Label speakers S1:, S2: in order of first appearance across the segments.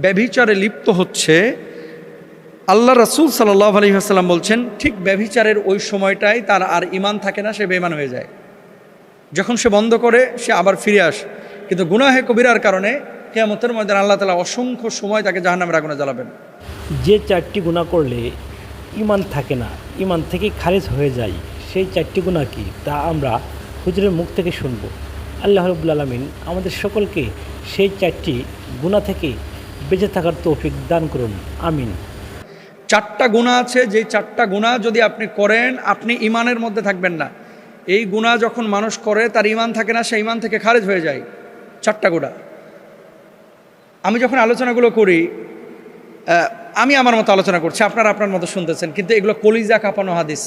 S1: ব্যভিচারে লিপ্ত হচ্ছে, আল্লাহ রাসূল সাল্লাল্লাহু আলাইহি ওয়াসাল্লাম বলছেন ঠিক ব্যভিচারের ওই সময়টাই তার আর ঈমান থাকে না, সে বেঈমান হয়ে যায়। যখন সে বন্ধ করে সে আবার ফিরে আসে, কিন্তু গুনাহে কবিরার কারণে কিয়ামতের ময়দানে আল্লাহ তাআলা অসংখ্য সময় তাকে জাহান্নামের আগুনে জ্বালাবেন।
S2: যে চারটি গুনাহ করলে ঈমান থাকে না, ঈমান থেকে খারিজ হয়ে যায়, সেই চারটি গুনাহ কি তা আমরা হুজুরের মুখ থেকে শুনব। আল্লাহ রাব্বুল আলামিন আমাদের সকলকে সেই চারটি গুনাহ থেকে বেঁচে থাকার তৌফিক দান করুন, আমিন।
S1: চারটা গুনাহ আছে, যেই চারটা গুনাহ যদি আপনি করেন আপনি ঈমানের মধ্যে থাকবেন না। এই গুনাহ যখন মানুষ করে তার ঈমান থাকে না, সে ঈমান থেকে খারিজ হয়ে যায়। চারটা গুনাহ আমি যখন আলোচনাগুলো করি, আমি আমার মতো আলোচনা করছি, আপনারা আপনার মতো শুনতেছেন, কিন্তু এগুলো কলিজা কাঁপানো হাদিস।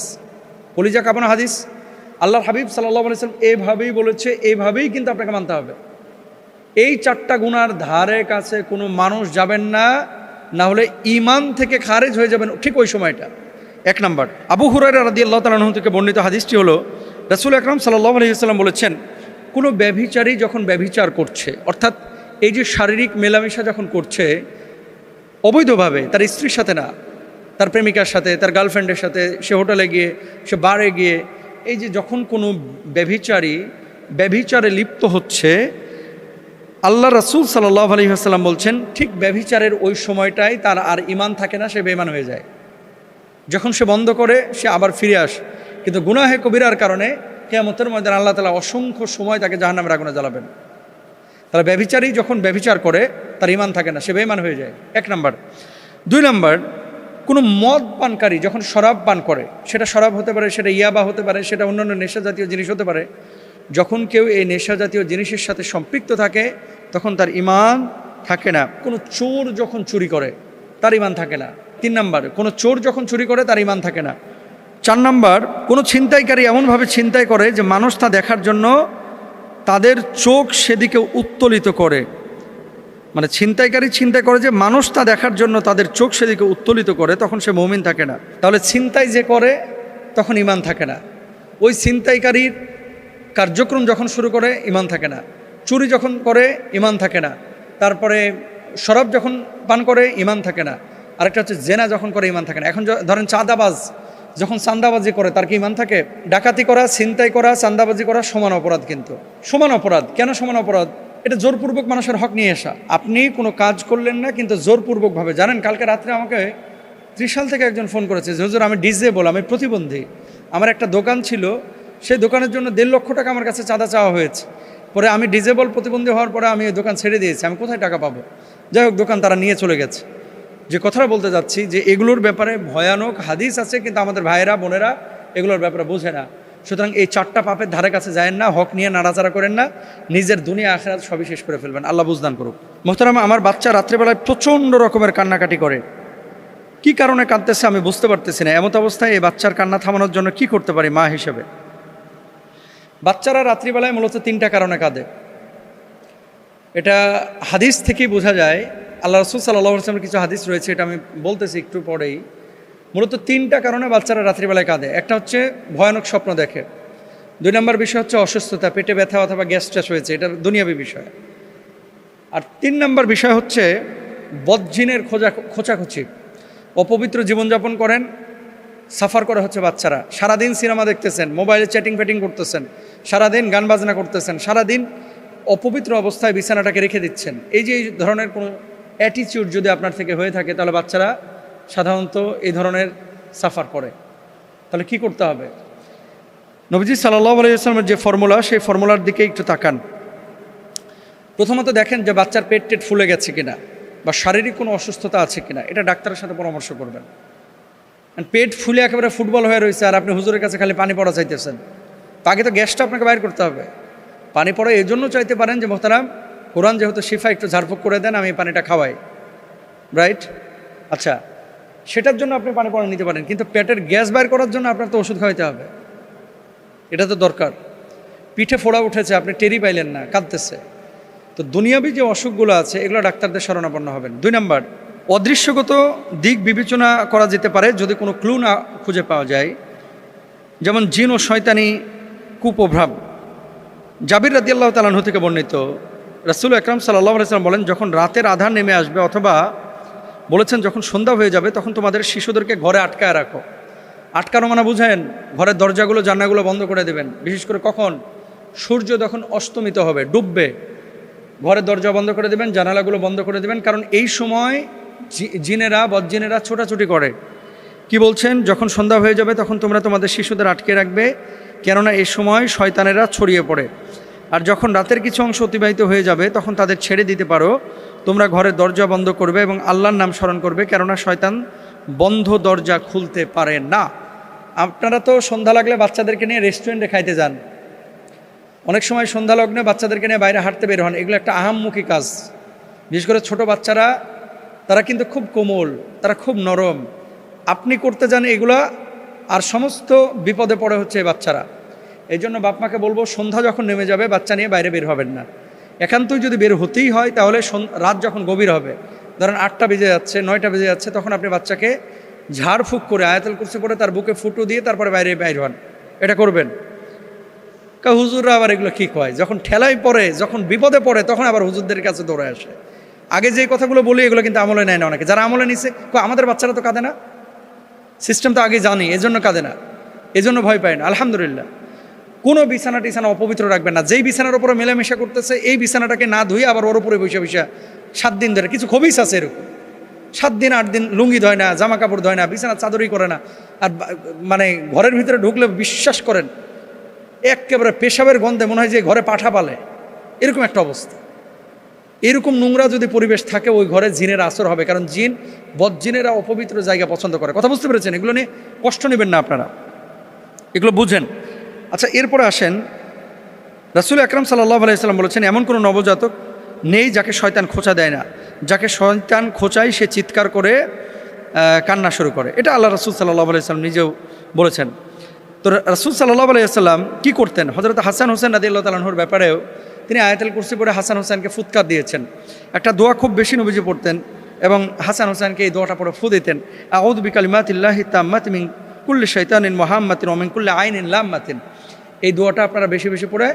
S1: কলিজা কাঁপানো হাদিস আল্লাহর হাবিব সাল্লাল্লাহু আলাইহি ওয়াসাল্লাম এইভাবেই বলেছে, এইভাবেই কিন্তু আপনাকে মানতে হবে। এই চারটা গুনার ধারে কাছে কোনো মানুষ যাবেন না, না হলে ঈমান থেকে খারিজ হয়ে যাবেন ঠিক ওই সময়টা। এক নাম্বার, আবু হুরায়রা রাদিয়াল্লাহু তাআলা আনহু থেকে বর্ণিত হাদিসটি হলো, রাসূল আকরাম সাল্লাল্লাহু আলাইহি ওয়াসাল্লাম বলেছেন, কোনো ব্যভিচারী যখন ব্যভিচার করছে, অর্থাৎ এই যে শারীরিক মেলামেশা যখন করছে অবৈধভাবে, তার স্ত্রীর সাথে না, তার প্রেমিকার সাথে, তার গার্লফ্রেন্ডের সাথে, সে হোটেলে গিয়ে, সে বারে গিয়ে, এই যে যখন কোনো ব্যভিচারী ব্যভিচারে লিপ্ত হচ্ছে, আল্লাহ রাসূল সাল্লাল্লাহু আলাইহি ওয়াসাল্লাম বলছেন ঠিক ব্যভিচারের ওই সময়টাই তার আর ঈমান থাকে না, সে বেঈমান হয়ে যায়। যখন সে বন্ধ করে সে আবার ফিরে আসে, কিন্তু গুনাহে কবিরার কারণে কিয়ামতের ময়দানে আল্লাহ তাআলা অসংখ্য সময় তাকে জাহান্নামের আগুনে জ্বালাবেন। তাহলে ব্যভিচারী যখন ব্যভিচার করে তার ঈমান থাকে না, সে বেঈমান হয়ে যায়। এক নাম্বার। দুই নাম্বার, কোনো মদ পানকারী যখন শরাব পান করে, সেটা শরাব হতে পারে, সেটা ইয়াবা হতে পারে, সেটা অন্যান্য নেশা জাতীয় জিনিস হতে পারে, যখন কেউ এই নেশা জাতীয় জিনিসের সাথে সম্পৃক্ত থাকে তখন তার ঈমান থাকে না। কোনো চোর যখন চুরি করে তার ঈমান থাকে না। তিন নাম্বার, কোনো চোর যখন চুরি করে তার ঈমান থাকে না। চার নাম্বার, কোনো ছিনতাইকারী এমনভাবে ছিনতাই করে যে মানুষ তা দেখার জন্য তাদের চোখ সেদিকে উত্তোলিত করে, মানে ছিনতাইকারী ছিনতাই করে যে মানুষ তা দেখার জন্য তাদের চোখ সেদিকে উত্তোলিত করে, তখন সে মুমিন থাকে না। তাহলে ছিনতাই যে করে তখন ঈমান থাকে না। ওই ছিনতাইকারীর কার্যক্রম যখন শুরু করে ঈমান থাকে না। চুরি যখন করে ঈমান থাকে না। তারপরে শরাব যখন পান করে ঈমান থাকে না। আরেকটা হচ্ছে জেনা যখন করে ঈমান থাকে না। এখন ধরেন চাঁদাবাজ যখন চাঁদাবাজি করে তার কি ঈমান থাকে? ডাকাতি করা, ছিনতাই করা, চাঁদাবাজি করা সমান অপরাধ, কিন্তু সমান অপরাধ। কেন সমান অপরাধ? এটা জোরপূর্বক মানুষের হক নিয়ে আসা। আপনি কোনো কাজ করলেন না, কিন্তু জোরপূর্বকভাবে। জানেন, কালকে রাত্রে আমাকে ত্রিশাল থেকে একজন ফোন করেছে যে হুজুর আমি ডিসেবল, আমি প্রতিবন্ধী, আমার একটা দোকান ছিল, সেই দোকানের জন্য 1.5 লক্ষ টাকা আমার কাছে চাঁদা চাওয়া হয়েছে। পরে আমি ডিসেবল প্রতিবন্ধী হওয়ার পরে আমি ওই দোকান ছেড়ে দিয়েছি, আমি কোথায় টাকা পাবো? যাই হোক, দোকান তারা নিয়ে চলে গেছে। যে কথাটা বলতে যাচ্ছি যে এগুলোর ব্যাপারে ভয়ানক হাদিস আছে, কিন্তু আমাদের ভাইয়েরা বোনেরা এগুলোর ব্যাপারে বোঝে না। সুতরাং এই চারটা পাপের ধারে কাছে যায়েন না, হক নিয়ে নাড়াচাড়া করেন না, নিজের দুনিয়া আখিরাত সবই শেষ করে ফেলবেন। আল্লাহ বুঝদান করুক। মোহতারামা, আমার বাচ্চা রাত্রেবেলায় প্রচণ্ড রকমের কান্নাকাটি করে। কি কারণে কাঁদতেছে আমি বুঝতে পারতেছি না। এমত অবস্থায় এই বাচ্চার কান্না থামানোর জন্য কি করতে পারি মা হিসেবে? বাচ্চারা রাত্রিবেলায় মূলত 3টা কারণে কাঁদে। এটা হাদিস থেকেই বোঝা যায়। আল্লাহ রাসূল সাল্লাল্লাহু আলাইহি ওয়াসাল্লামের কিছু হাদিস রয়েছে, এটা আমি বলতেছি একটু পরেই। মূলত 3টা কারণে বাচ্চারা রাত্রিবেলায় কাঁদে। একটা হচ্ছে ভয়ানক স্বপ্ন দেখে। 2 নম্বর বিষয় হচ্ছে অসুস্থতা, পেটে ব্যথা অথবা গ্যাস ট্যাস হয়েছে, এটা দুনিয়াবী বিষয়। আর 3 নম্বর বিষয় হচ্ছে বদজিনের খোঁচাখুচি। অপবিত্র জীবনযাপন করেন, সাফার করে হচ্ছে বাচ্চারা। সারাদিন সিনেমা দেখতেছেন, মোবাইলে চ্যাটিং ফ্যাটিং করতেছেন, সারাদিন গান বাজনা করতেছেন, সারাদিন অপবিত্র অবস্থায় বিছানাটাকে রেখে দিচ্ছেন। এই যে এই ধরনের কোনো অ্যাটিটিউড যদি আপনার থেকে হয়ে থাকে, তাহলে বাচ্চারা সাধারণত এই ধরনের সাফার করে। তাহলে কি করতে হবে? নবীজি সাল্লাল্লাহু আলাইহি ওয়াসাল্লামের যে ফর্মুলা, সেই ফর্মুলার দিকে একটু তাকান। প্রথমত দেখেন যে বাচ্চার পেট টেট ফুলে গেছে কিনা, বা শারীরিক কোনো অসুস্থতা আছে কিনা, এটা ডাক্তারের সাথে পরামর্শ করবেন। পেট ফুলে একেবারে ফুটবল হয়ে রয়েছে আর আপনি হুজুরের কাছে খালি পানি পড়া চাইতেছেন, তো আগে তো গ্যাসটা আপনাকে বাইর করতে হবে। পানি পড়া এই জন্য চাইতে পারেন যে মোহতারাম, কোরআন যেহেতু শিফা, একটু ঝাড়ফুঁক করে দেন, আমি পানিটা খাওয়াই, রাইট? আচ্ছা, সেটার জন্য আপনি পানি পড়া নিতে পারেন, কিন্তু পেটের গ্যাস বাইর করার জন্য আপনার তো ওষুধ খাওয়াইতে হবে, এটা তো দরকার। পিঠে ফোড়া উঠেছে, আপনি টেরি পাইলেন না, কাঁদতেছে। তো দুনিয়াবী যে অসুখগুলো আছে এগুলো ডাক্তারদের শরণাপন্ন হবেন। 2 নম্বর, অদৃশ্যগত দিক বিবেচনা করা যেতে পারে যদি কোনো ক্লু না খুঁজে পাওয়া যায়, যেমন জিন ও শয়তানি কুপ্রভাব। জাবির রাদিয়াল্লাহু তাআলা আনহু থেকে বর্ণিত, রাসূল আকরাম সাল্লাল্লাহু আলাইহি ওয়াসাল্লাম বলেন, যখন রাতের আধার নেমে আসবে, অথবা বলেছেন যখন সন্ধ্যা হয়ে যাবে, তখন তোমাদের শিশুদেরকে ঘরে আটকায় রাখো। আটকানো মানে বুঝেন, ঘরের দরজাগুলো জানলাগুলো বন্ধ করে দেবেন। বিশেষ করে কখন? সূর্য যখন অস্তমিত হবে, ডুববে, ঘরের দরজা বন্ধ করে দেবেন, জানালাগুলো বন্ধ করে দেবেন। কারণ এই সময় জিনেরা, বদজিনেরা ছোটাছুটি করে। কি বলছেন? যখন সন্ধ্যা হয়ে যাবে তখন তোমরা তোমাদের শিশুদের আটকে রাখবে, কেননা এই সময় শয়তানেরা ছড়িয়ে পড়ে। আর যখন রাতের কিছু অংশ অতিবাহিত হয়ে যাবে তখন তাদের ছেড়ে দিতে পারো। তোমরা ঘরের দরজা বন্ধ করবে এবং আল্লাহর নাম স্মরণ করবে, কেননা শয়তান বন্ধ দরজা খুলতে পারে না। আপনারা তো সন্ধ্যা লাগলে বাচ্চাদেরকে নিয়ে রেস্টুরেন্টে খাইতে যান, অনেক সময় সন্ধ্যা লগ্নে বাচ্চাদেরকে নিয়ে বাইরে হাঁটতে বের হন। এগুলো একটা আহাম্মুখী কাজ। বিশেষ করে ছোট বাচ্চারা, তারা কিন্তু খুব কোমল, তারা খুব নরম। আপনি করতে যান এগুলা, আর সমস্ত বিপদে পড়ে হচ্ছে এই বাচ্চারা। এই জন্য বাপমাকে বলবো, সন্ধ্যা যখন নেমে যাবে বাচ্চা নিয়ে বাইরে বের হবেন না। একান্তই যদি বের হতেই হয় তাহলে রাত যখন গভীর হবে, ধরেন 8টা বেজে যাচ্ছে, 9টা বেজে যাচ্ছে, তখন আপনি বাচ্চাকে ঝাড়ফুঁক করে আয়াতুল কুরসি পড়ে তার বুকে ফুটো দিয়ে তারপরে বাইরে বাইর হন। এটা করবেন। হুজুররা আবার এগুলো কী কয়, যখন ঠেলায় পড়ে, যখন বিপদে পড়ে, তখন আবার হুজুরদের কাছে দৌড়ে আসে। আগে যে কথাগুলো বলি এগুলো কিন্তু আমলে নেয় না অনেকে। যারা আমলে নিছে, আমাদের বাচ্চারা তো কাঁদে না, সিস্টেম তো আগে জানি, এজন্য কাঁদে না, এজন্য ভয় পায় না। আলহামদুলিল্লাহ। কোনো বিছানা টিছানা অপবিত্র রাখবেন না। যেই বিছানার উপরে মেলামেশা করতেছে এই বিছানাটাকে না ধুয়ে আবার ওর উপরে বসে বসে 7 দিন ধরে, কিছু খবিস আছে এরকম, 7 দিন 8 দিন লুঙ্গি ধয় না, জামা কাপড় ধয় না, বিছানা চাদরই করে না। আর মানে ঘরের ভিতরে ঢুকলে বিশ্বাস করেন একেবারে পেশাবের গন্ধে মনে হয় যে ঘরে পাঠা পালে, এরকম একটা অবস্থা। এরকম নোংরা যদি পরিবেশ থাকে ওই ঘরে জিনের আসর হবে, কারণ জিন, বদজিনেরা অপবিত্র জায়গা পছন্দ করে। কথা বুঝতে পেরেছেন? এগুলো নিয়ে কষ্ট নেবেন না আপনারা, এগুলো বুঝেন। আচ্ছা, এরপরে আসেন, রাসূল আকরাম সাল্লাল্লাহু আলাইহি ওয়াসাল্লাম বলেছেন, এমন কোনো নবজাতক নেই যাকে শয়তান খোঁচা দেয় না। যাকে শয়তান খোঁচায় সে চিৎকার করে কান্না শুরু করে। এটা আল্লাহ রাসূল সাল্লাল্লাহু আলাইহি ওয়াসাল্লাম নিজেও বলেছেন। তো রাসূল সাল্লাল্লাহু আলাইহি ওয়াসাল্লাম কী করতেন? হযরত হাসান হোসেন রাদিয়াল্লাহু তাআলা আনহুর ব্যাপারেও তিনি আয়াতুল কুরসি পড়ে হাসান হোসেনকে ফুৎকার দিয়েছেন। একটা দোয়া খুব বেশি নবীজি পড়তেন এবং হাসান হোসেনকে এই দোয়াটা পড়ে ফু দিতেন, আউযু বিকালিমাতিল্লাহি তাম্মাতি মিন কুল্লি শাইতানিন মুহাম্মাতিন ওয়া মিন কুল্লি আইনিন লাম্মাতিন। এই দোয়াটা আপনারা বেশি বেশি পড়ে,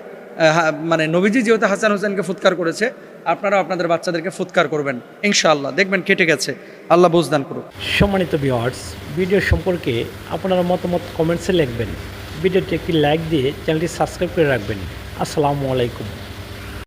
S1: মানে নবীজি যেহেতু হাসান হোসেনকে ফুৎকার করেছে, আপনারাও আপনাদের বাচ্চাদেরকে ফুৎকার করবেন ইনশাআল্লাহ, দেখবেন কেটে গেছে। আল্লাহ বুঝদান করুক।
S2: সম্মানিত ভিউয়ার্স, ভিডিও সম্পর্কে আপনারা মতামত কমেন্টসে লিখবেন। ভিডিওটি একটি লাইক দিয়ে চ্যানেলটি সাবস্ক্রাইব করে রাখবেন। আসসালামু আলাইকুম।